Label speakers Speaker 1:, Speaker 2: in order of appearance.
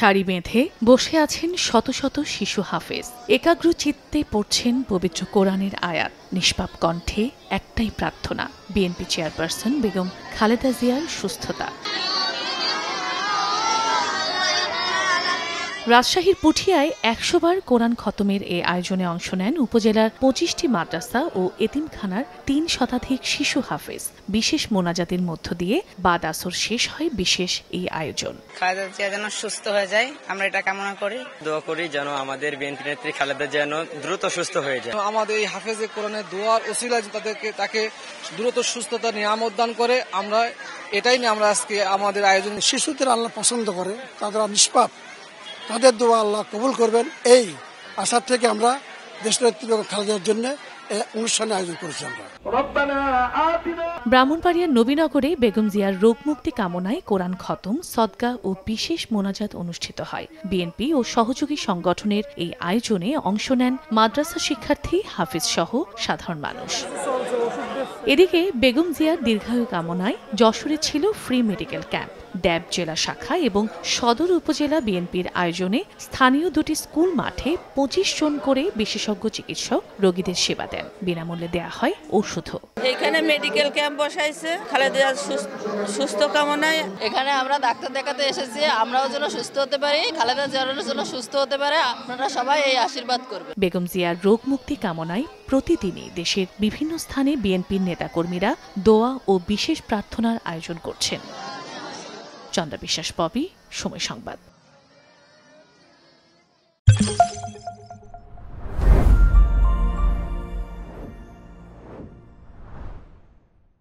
Speaker 1: সারি বেঁধে বসে আছেন শত শত শিশু হাফেজ। একাগ্র চিত্তে পড়ছেন পবিত্র কোরআনের আয়াত। নিষ্পাপ কণ্ঠে একটাই প্রার্থনা, বিএনপি চেয়ারপারসন বেগম খালেদা জিয়ার সুস্থতা। রাজশাহীর পুঠিয়ায় ১০০ বার কোরআন খতমের এ আয়োজনে অংশ নেন উপজেলার ২৫টি মাদ্রাসা ও এতিমখানার ৩ শতাধিক শিশু হাফেজ। বিশেষ মোনাজাতের মধ্য দিয়ে বাদ আসর শেষ হয় বিশেষ এই আয়োজন।
Speaker 2: খালেদা জিয়া যেন সুস্থ হয়ে যায়, আমরা এটা কামনা করি।
Speaker 3: দোয়া করি যেন আমাদের বিএনপি নেত্রী খালেদা যেন দ্রুত সুস্থ হয়ে যায়।
Speaker 4: আমাদের এই হাফেজে কোরআনের দোয়ার ওসিলায় তাকে দ্রুত সুস্থতা নিয়ামত দান করে। আমরা এটাই নিয়ে আমরা আজকে আমাদের আয়োজন।
Speaker 5: শিশুদের আল্লাহ পছন্দ করে, তারা নিষ্পাপ, তাদের দোয়া আল্লাহ কবুল করবেন, এই আশা থেকে আমরা দেশনেত্রী বেগম খালেদার জন্য অনুষ্ঠানে আয়োজন করেছি। আমরা
Speaker 1: ব্রাহ্মণবাড়িয়ার নবীনগরে বেগম জিয়ার রোগমুক্তি কামনায় কোরআন খতম, সদকা ও বিশেষ মোনাজাত অনুষ্ঠিত হয়। বিএনপি ও সহযোগী সংগঠনের এই আয়োজনে অংশ নেন মাদ্রাসা শিক্ষার্থী, হাফেজ সহ সাধারণ মানুষ। এদিকে বেগম জিয়ার দীর্ঘায়ু কামনায় যশোরে ছিল ফ্রি মেডিকেল ক্যাম্প। ড্যাব জেলা শাখা এবং সদর উপজেলা বিএনপির আয়োজনে স্থানীয় দুটি স্কুল মাঠে ২৫ জন করে বিশেষজ্ঞ চিকিৎসক রোগীদের সেবা দেন। বিনামূল্যে দেয়া হয় ঔষধও।
Speaker 6: এখানে মেডিকেল ক্যাম্প বসাইছে খালেদা সুস্থ কামনায়।
Speaker 7: এখানে আমরা ডাক্তার দেখাতে এসেছি, আমরাও যেন সুস্থ হতে পারি, খালেদা জিয়ার জন্য সুস্থ হতে পারে। আপনারা সবাই এই আশীর্বাদ করবেন।
Speaker 1: বেগম জিয়ার রোগমুক্তি কামনায় প্রতিদিনই দেশের বিভিন্ন স্থানে বিএনপির নেতাকর্মীরা দোয়া ও বিশেষ প্রার্থনার আয়োজন করছেন। চন্দ্রা বিশ্বাস, পপি, সময় সংবাদ।